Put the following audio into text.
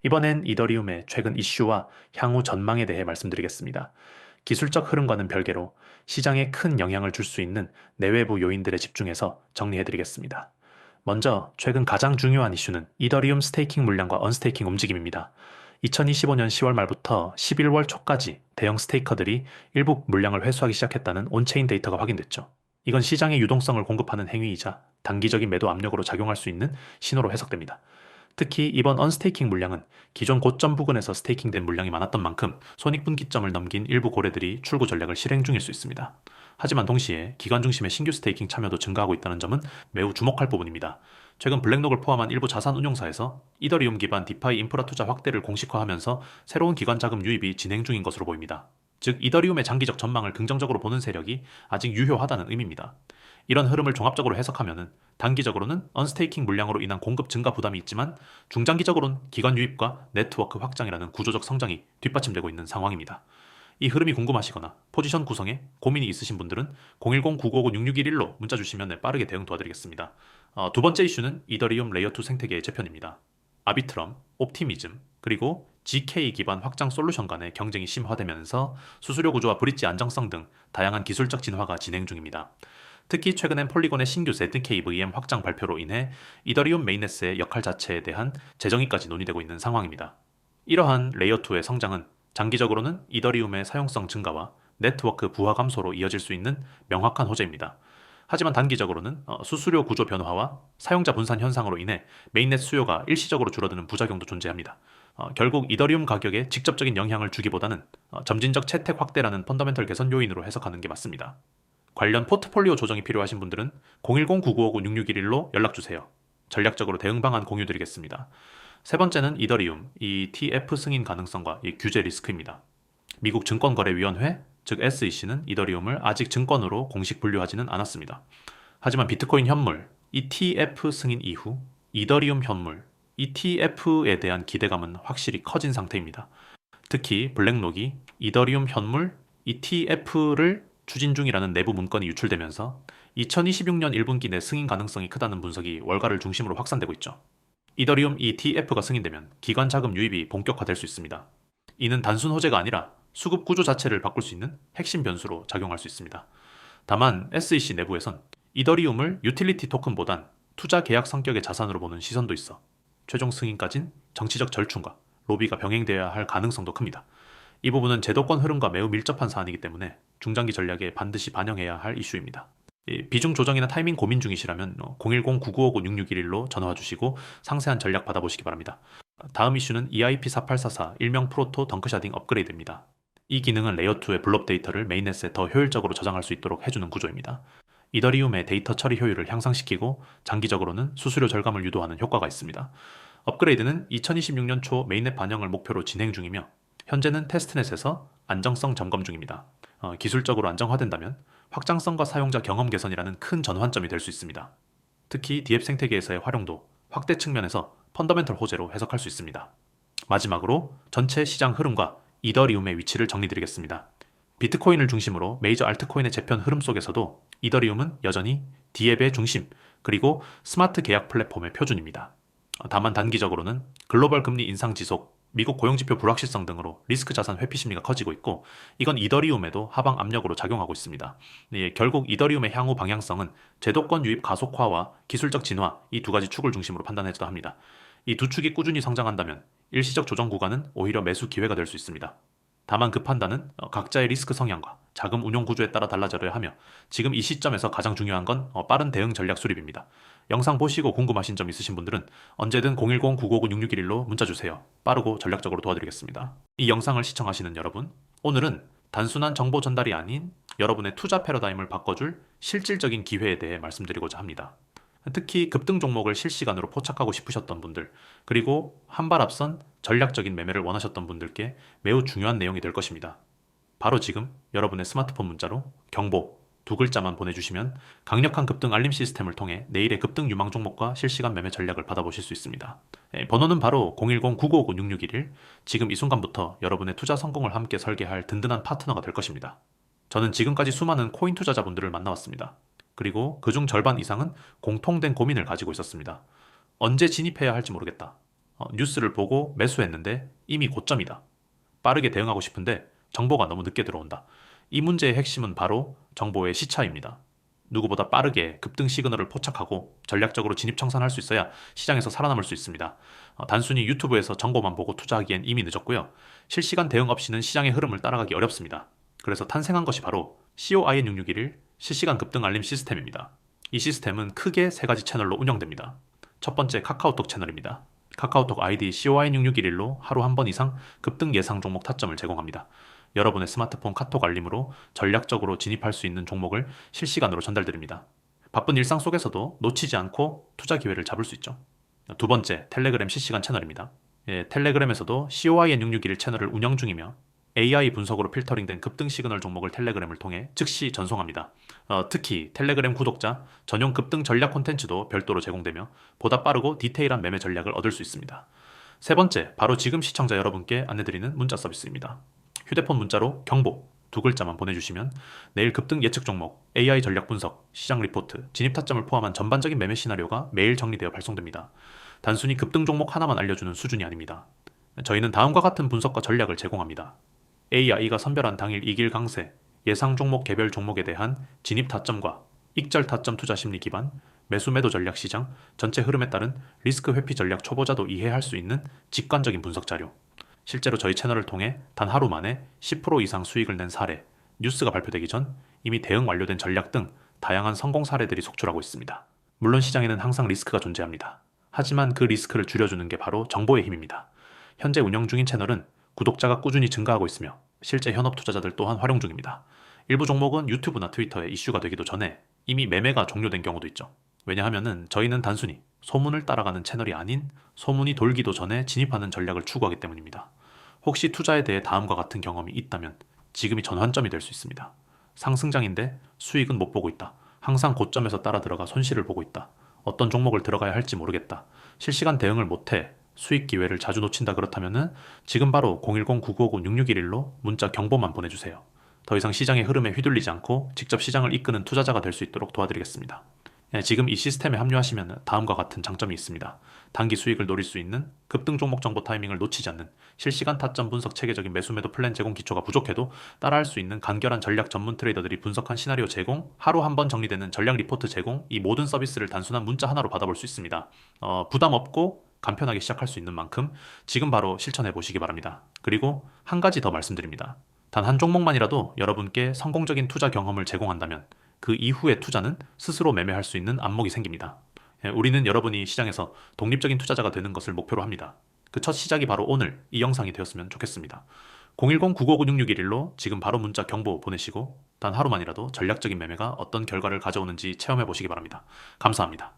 이번엔 이더리움의 최근 이슈와 향후 전망에 대해 말씀드리겠습니다. 기술적 흐름과는 별개로 시장에 큰 영향을 줄 수 있는 내외부 요인들에 집중해서 정리해드리겠습니다. 먼저 최근 가장 중요한 이슈는 이더리움 스테이킹 물량과 언스테이킹 움직임입니다. 2025년 10월 말부터 11월 초까지 대형 스테이커들이 일부 물량을 회수하기 시작했다는 온체인 데이터가 확인됐죠. 이건 시장의 유동성을 공급하는 행위이자 단기적인 매도 압력으로 작용할 수 있는 신호로 해석됩니다. 특히 이번 언스테이킹 물량은 기존 고점 부근에서 스테이킹된 물량이 많았던 만큼 손익분기점을 넘긴 일부 고래들이 출구 전략을 실행 중일 수 있습니다. 하지만 동시에 기관 중심의 신규 스테이킹 참여도 증가하고 있다는 점은 매우 주목할 부분입니다. 최근 블랙록을 포함한 일부 자산 운용사에서 이더리움 기반 디파이 인프라 투자 확대를 공식화하면서 새로운 기관 자금 유입이 진행 중인 것으로 보입니다. 즉 이더리움의 장기적 전망을 긍정적으로 보는 세력이 아직 유효하다는 의미입니다. 이런 흐름을 종합적으로 해석하면 단기적으로는 언스테이킹 물량으로 인한 공급 증가 부담이 있지만 중장기적으로는 기관 유입과 네트워크 확장이라는 구조적 성장이 뒷받침되고 있는 상황입니다. 이 흐름이 궁금하시거나 포지션 구성에 고민이 있으신 분들은 010-9959-6611로 문자 주시면 빠르게 대응 도와드리겠습니다. 두 번째 이슈는 이더리움 레이어2 생태계의 재편입니다. 아비트럼, 옵티미즘, 그리고 GK 기반 확장 솔루션 간의 경쟁이 심화되면서 수수료 구조와 브릿지 안정성 등 다양한 기술적 진화가 진행 중입니다. 특히 최근엔 폴리곤의 신규 ZK-VM 확장 발표로 인해 이더리움 메인넷의 역할 자체에 대한 재정의까지 논의되고 있는 상황입니다. 이러한 레이어2의 성장은 장기적으로는 이더리움의 사용성 증가와 네트워크 부하 감소로 이어질 수 있는 명확한 호재입니다. 하지만 단기적으로는 수수료 구조 변화와 사용자 분산 현상으로 인해 메인넷 수요가 일시적으로 줄어드는 부작용도 존재합니다. 결국 이더리움 가격에 직접적인 영향을 주기보다는 점진적 채택 확대라는 펀더멘털 개선 요인으로 해석하는 게 맞습니다. 관련 포트폴리오 조정이 필요하신 분들은 010-9959-6611로 연락주세요. 전략적으로 대응 방안 공유드리겠습니다. 세 번째는 이더리움, ETF 승인 가능성과 규제 리스크입니다. 미국 증권거래위원회, 즉 SEC는 이더리움을 아직 증권으로 공식 분류하지는 않았습니다. 하지만 비트코인 현물, ETF 승인 이후 이더리움 현물, ETF에 대한 기대감은 확실히 커진 상태입니다. 특히 블랙록이 이더리움 현물, ETF를 추진 중이라는 내부 문건이 유출되면서 2026년 1분기 내 승인 가능성이 크다는 분석이 월가를 중심으로 확산되고 있죠. 이더리움 ETF가 승인되면 기관 자금 유입이 본격화될 수 있습니다. 이는 단순 호재가 아니라 수급 구조 자체를 바꿀 수 있는 핵심 변수로 작용할 수 있습니다. 다만 SEC 내부에선 이더리움을 유틸리티 토큰보단 투자 계약 성격의 자산으로 보는 시선도 있어 최종 승인까진 정치적 절충과 로비가 병행되어야 할 가능성도 큽니다. 이 부분은 제도권 흐름과 매우 밀접한 사안이기 때문에 중장기 전략에 반드시 반영해야 할 이슈입니다. 비중 조정이나 타이밍 고민 중이시라면 010-9959-6611로 전화 주시고 상세한 전략 받아보시기 바랍니다. 다음 이슈는 EIP4844 일명 프로토 덩크샤딩 업그레이드입니다. 이 기능은 레이어2의 블록 데이터를 메인넷에 더 효율적으로 저장할 수 있도록 해주는 구조입니다. 이더리움의 데이터 처리 효율을 향상시키고 장기적으로는 수수료 절감을 유도하는 효과가 있습니다. 업그레이드는 2026년 초 메인넷 반영을 목표로 진행 중이며 현재는 테스트넷에서 안정성 점검 중입니다. 기술적으로 안정화된다면 확장성과 사용자 경험 개선이라는 큰 전환점이 될 수 있습니다. 특히 DF 생태계에서의 활용도 확대 측면에서 펀더멘털 호재로 해석할 수 있습니다. 마지막으로 전체 시장 흐름과 이더리움의 위치를 정리드리겠습니다. 비트코인을 중심으로 메이저 알트코인의 재편 흐름 속에서도 이더리움은 여전히 디앱의 중심, 그리고 스마트 계약 플랫폼의 표준입니다. 다만 단기적으로는 글로벌 금리 인상 지속, 미국 고용지표 불확실성 등으로 리스크 자산 회피 심리가 커지고 있고 이건 이더리움에도 하방 압력으로 작용하고 있습니다. 결국 이더리움의 향후 방향성은 제도권 유입 가속화와 기술적 진화 이 두 가지 축을 중심으로 판단해야 합니다. 이 두 축이 꾸준히 성장한다면 일시적 조정 구간은 오히려 매수 기회가 될 수 있습니다. 다만 그 판단은 각자의 리스크 성향과 자금 운용 구조에 따라 달라져야 하며 지금 이 시점에서 가장 중요한 건 빠른 대응 전략 수립입니다. 영상 보시고 궁금하신 점 있으신 분들은 언제든 010-959-6611로 문자 주세요. 빠르고 전략적으로 도와드리겠습니다. 이 영상을 시청하시는 여러분, 오늘은 단순한 정보 전달이 아닌 여러분의 투자 패러다임을 바꿔줄 실질적인 기회에 대해 말씀드리고자 합니다. 특히 급등 종목을 실시간으로 포착하고 싶으셨던 분들, 그리고 한 발 앞선 전략적인 매매를 원하셨던 분들께 매우 중요한 내용이 될 것입니다. 바로 지금 여러분의 스마트폰 문자로 경보 두 글자만 보내주시면 강력한 급등 알림 시스템을 통해 내일의 급등 유망 종목과 실시간 매매 전략을 받아보실 수 있습니다. 번호는 바로 010-9959-6611. 지금 이 순간부터 여러분의 투자 성공을 함께 설계할 든든한 파트너가 될 것입니다. 저는 지금까지 수많은 코인 투자자분들을 만나왔습니다. 그리고 그중 절반 이상은 공통된 고민을 가지고 있었습니다. 언제 진입해야 할지 모르겠다. 뉴스를 보고 매수했는데 이미 고점이다. 빠르게 대응하고 싶은데 정보가 너무 늦게 들어온다. 이 문제의 핵심은 바로 정보의 시차입니다. 누구보다 빠르게 급등 시그널을 포착하고 전략적으로 진입 청산할 수 있어야 시장에서 살아남을 수 있습니다. 단순히 유튜브에서 정보만 보고 투자하기엔 이미 늦었고요. 실시간 대응 없이는 시장의 흐름을 따라가기 어렵습니다. 그래서 탄생한 것이 바로 COIN661 실시간 급등 알림 시스템입니다. 이 시스템은 크게 세 가지 채널로 운영됩니다. 첫 번째 카카오톡 채널입니다. 카카오톡 아이디 COIN6611로 하루 한 번 이상 급등 예상 종목 타점을 제공합니다. 여러분의 스마트폰 카톡 알림으로 전략적으로 진입할 수 있는 종목을 실시간으로 전달드립니다. 바쁜 일상 속에서도 놓치지 않고 투자 기회를 잡을 수 있죠. 두 번째, 텔레그램 실시간 채널입니다. 텔레그램에서도 COIN661 채널을 운영 중이며 AI 분석으로 필터링된 급등 시그널 종목을 텔레그램을 통해 즉시 전송합니다. 특히 텔레그램 구독자 전용 급등 전략 콘텐츠도 별도로 제공되며 보다 빠르고 디테일한 매매 전략을 얻을 수 있습니다. 세 번째, 바로 지금 시청자 여러분께 안내드리는 문자 서비스입니다. 휴대폰 문자로 경보 두 글자만 보내주시면 내일 급등 예측 종목, AI 전략 분석, 시장 리포트, 진입 타점을 포함한 전반적인 매매 시나리오가 매일 정리되어 발송됩니다. 단순히 급등 종목 하나만 알려주는 수준이 아닙니다. 저희는 다음과 같은 분석과 전략을 제공합니다. AI가 선별한 당일 이길 강세, 예상 종목 개별 종목에 대한 진입 타점과 익절 타점 투자 심리 기반, 매수 매도 전략 시장, 전체 흐름에 따른 리스크 회피 전략 초보자도 이해할 수 있는 직관적인 분석 자료. 실제로 저희 채널을 통해 단 하루 만에 10% 이상 수익을 낸 사례, 뉴스가 발표되기 전 이미 대응 완료된 전략 등 다양한 성공 사례들이 속출하고 있습니다. 물론 시장에는 항상 리스크가 존재합니다. 하지만 그 리스크를 줄여주는 게 바로 정보의 힘입니다. 현재 운영 중인 채널은 구독자가 꾸준히 증가하고 있으며 실제 현업 투자자들 또한 활용 중입니다. 일부 종목은 유튜브나 트위터에 이슈가 되기도 전에 이미 매매가 종료된 경우도 있죠. 왜냐하면 저희는 단순히 소문을 따라가는 채널이 아닌 소문이 돌기도 전에 진입하는 전략을 추구하기 때문입니다. 혹시 투자에 대해 다음과 같은 경험이 있다면 지금이 전환점이 될 수 있습니다. 상승장인데 수익은 못 보고 있다. 항상 고점에서 따라 들어가 손실을 보고 있다. 어떤 종목을 들어가야 할지 모르겠다. 실시간 대응을 못해 수익 기회를 자주 놓친다 그렇다면 지금 바로 010-9959-6611로 문자 경보만 보내주세요. 더 이상 시장의 흐름에 휘둘리지 않고 직접 시장을 이끄는 투자자가 될 수 있도록 도와드리겠습니다. 지금 이 시스템에 합류하시면 다음과 같은 장점이 있습니다. 단기 수익을 노릴 수 있는 급등 종목 정보 타이밍을 놓치지 않는 실시간 타점 분석 체계적인 매수 매도 플랜 제공 기초가 부족해도 따라할 수 있는 간결한 전략 전문 트레이더들이 분석한 시나리오 제공, 하루 한 번 정리되는 전략 리포트 제공, 이 모든 서비스를 단순한 문자 하나로 받아볼 수 있습니다. 부담 없고 간편하게 시작할 수 있는 만큼 지금 바로 실천해 보시기 바랍니다. 그리고 한 가지 더 말씀드립니다. 단 한 종목만이라도 여러분께 성공적인 투자 경험을 제공한다면 그 이후의 투자는 스스로 매매할 수 있는 안목이 생깁니다. 우리는 여러분이 시장에서 독립적인 투자자가 되는 것을 목표로 합니다. 그 첫 시작이 바로 오늘 이 영상이 되었으면 좋겠습니다. 010-9956-6611로 지금 바로 문자 경보 보내시고 단 하루만이라도 전략적인 매매가 어떤 결과를 가져오는지 체험해 보시기 바랍니다. 감사합니다.